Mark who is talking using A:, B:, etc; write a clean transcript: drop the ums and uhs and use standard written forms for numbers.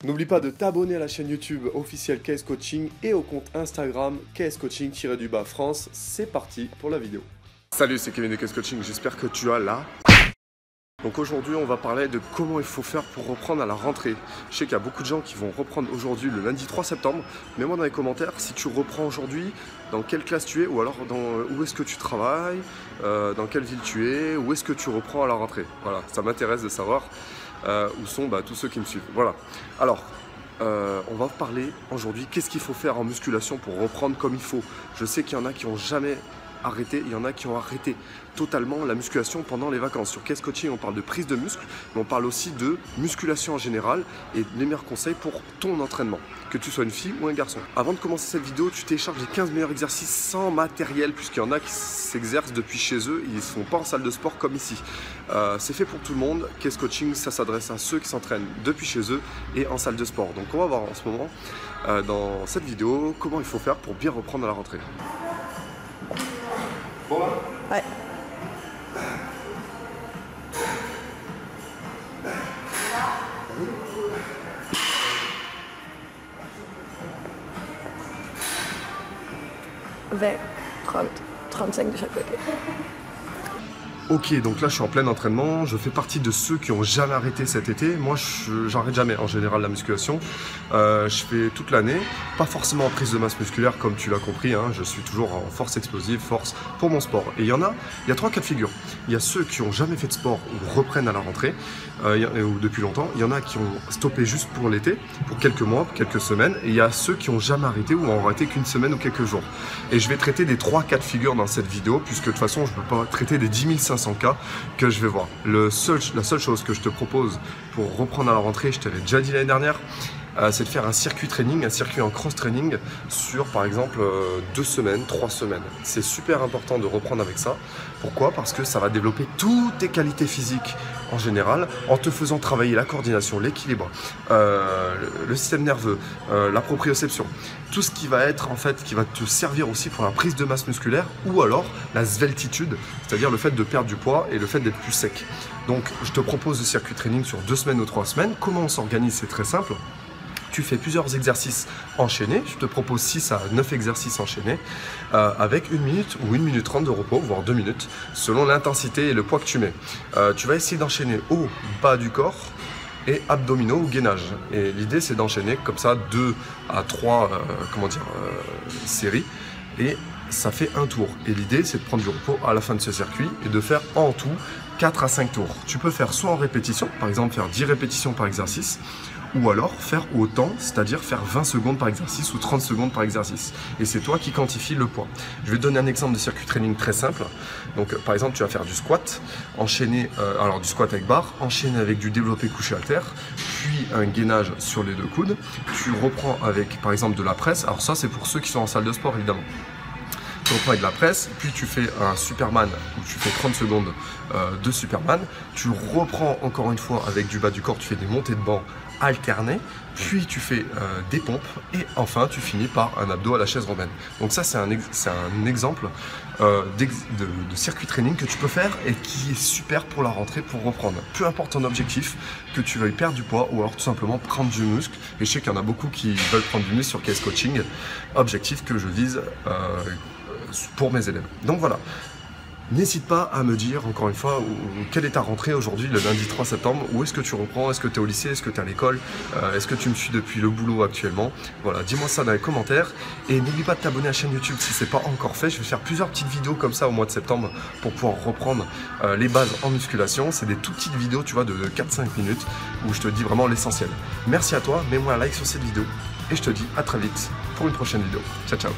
A: N'oublie pas de t'abonner à la chaîne YouTube officielle KS Coaching et au compte Instagram KS Coaching-France. C'est parti pour la vidéo. Salut, c'est Kevin de KS Coaching, j'espère que tu as là. Donc aujourd'hui on va parler de comment il faut faire pour reprendre à la rentrée. Je sais qu'il y a beaucoup de gens qui vont reprendre aujourd'hui le lundi 3 septembre. Mets-moi dans les commentaires si tu reprends aujourd'hui, dans quelle classe tu es ou alors où est-ce que tu travailles, dans quelle ville tu es, où est-ce que tu reprends à la rentrée. Voilà, ça m'intéresse de savoir où sont tous ceux qui me suivent. Voilà. Alors, on va parler aujourd'hui qu'est-ce qu'il faut faire en musculation pour reprendre comme il faut. Je sais qu'il y en a qui n'ont jamais arrêté, il y en a qui ont arrêté totalement la musculation pendant les vacances. Sur KS Coaching, on parle de prise de muscle, mais on parle aussi de musculation en général et les meilleurs conseils pour ton entraînement, que tu sois une fille ou un garçon. Avant de commencer cette vidéo, tu télécharges les 15 meilleurs exercices sans matériel, puisqu'il y en a qui s'exercent depuis chez eux, ils ne sont pas en salle de sport comme ici. C'est fait pour tout le monde. KS Coaching, ça s'adresse à ceux qui s'entraînent depuis chez eux et en salle de sport. Donc on va voir en ce moment, dans cette vidéo, comment il faut faire pour bien reprendre à la rentrée. Bon là ?
B: Ouais. « 20, 30, 35 de chaque côté. »
A: Ok, donc là je suis en plein entraînement, je fais partie de ceux qui n'ont jamais arrêté cet été. Moi j'arrête jamais en général la musculation. Je fais toute l'année, pas forcément en prise de masse musculaire comme tu l'as compris, hein. Je suis toujours en force explosive, force pour mon sport. Et il y a trois cas de figure. Il y a ceux qui n'ont jamais fait de sport ou reprennent à la rentrée, ou depuis longtemps. Il y en a qui ont stoppé juste pour l'été, pour quelques mois, quelques semaines. Et il y a ceux qui n'ont jamais arrêté ou ont arrêté qu'une semaine ou quelques jours. Et je vais traiter des trois cas de figure dans cette vidéo, puisque de toute façon je ne peux pas traiter des 10 500 cas que je vais voir. La seule chose que je te propose pour reprendre à la rentrée, je te l'ai déjà dit l'année dernière, c'est de faire un circuit training, un circuit en cross-training sur par exemple 2 semaines, 3 semaines. C'est super important de reprendre avec ça. Pourquoi? Parce que ça va développer toutes tes qualités physiques en général, en te faisant travailler la coordination, l'équilibre, le système nerveux, la proprioception. Tout ce qui va être en fait, qui va te servir aussi pour la prise de masse musculaire ou alors la sveltitude, c'est-à-dire le fait de perdre du poids et le fait d'être plus sec. Donc je te propose le circuit training sur 2 semaines ou 3 semaines. Comment on s'organise? C'est très simple. Tu fais plusieurs exercices enchaînés. Je te propose 6 à 9 exercices enchaînés avec 1 minute ou 1 minute 30 de repos, voire 2 minutes, selon l'intensité et le poids que tu mets. Tu vas essayer d'enchaîner haut, bas du corps et abdominaux ou gainage. Et l'idée, c'est d'enchaîner comme ça 2 à 3 séries et ça fait un tour. Et l'idée, c'est de prendre du repos à la fin de ce circuit et de faire en tout 4 à 5 tours. Tu peux faire soit en répétition, par exemple faire 10 répétitions par exercice, ou alors faire au temps, c'est-à-dire faire 20 secondes par exercice ou 30 secondes par exercice. Et c'est toi qui quantifie le poids. Je vais te donner un exemple de circuit training très simple. Donc par exemple, tu vas faire du squat, enchaîner, alors du squat avec barre, enchaîner avec du développé couché haltère, puis un gainage sur les 2 coudes. Tu reprends avec par exemple de la presse. Alors ça, c'est pour ceux qui sont en salle de sport évidemment. Tu reprends avec de la presse, puis tu fais un Superman où tu fais 30 secondes de Superman. Tu reprends encore une fois avec du bas du corps, tu fais des montées de banc alternées, puis tu fais des pompes et enfin tu finis par un abdo à la chaise romaine. Donc ça c'est un exemple de circuit training que tu peux faire et qui est super pour la rentrée pour reprendre. Peu importe ton objectif, que tu veuilles perdre du poids ou alors tout simplement prendre du muscle. Et je sais qu'il y en a beaucoup qui veulent prendre du muscle sur KS Coaching, objectif que je vise pour mes élèves. Donc voilà, n'hésite pas à me dire encore une fois quelle est ta rentrée aujourd'hui le lundi 3 septembre, où est-ce que tu reprends, est-ce que tu es au lycée, est-ce que tu es à l'école, est-ce que tu me suis depuis le boulot actuellement. Voilà, dis-moi ça dans les commentaires et n'oublie pas de t'abonner à la chaîne YouTube si ce n'est pas encore fait. Je vais faire plusieurs petites vidéos comme ça au mois de septembre pour pouvoir reprendre les bases en musculation. C'est des toutes petites vidéos, tu vois, de 4-5 minutes où je te dis vraiment l'essentiel. Merci à toi, mets-moi un like sur cette vidéo et je te dis à très vite pour une prochaine vidéo. Ciao ciao.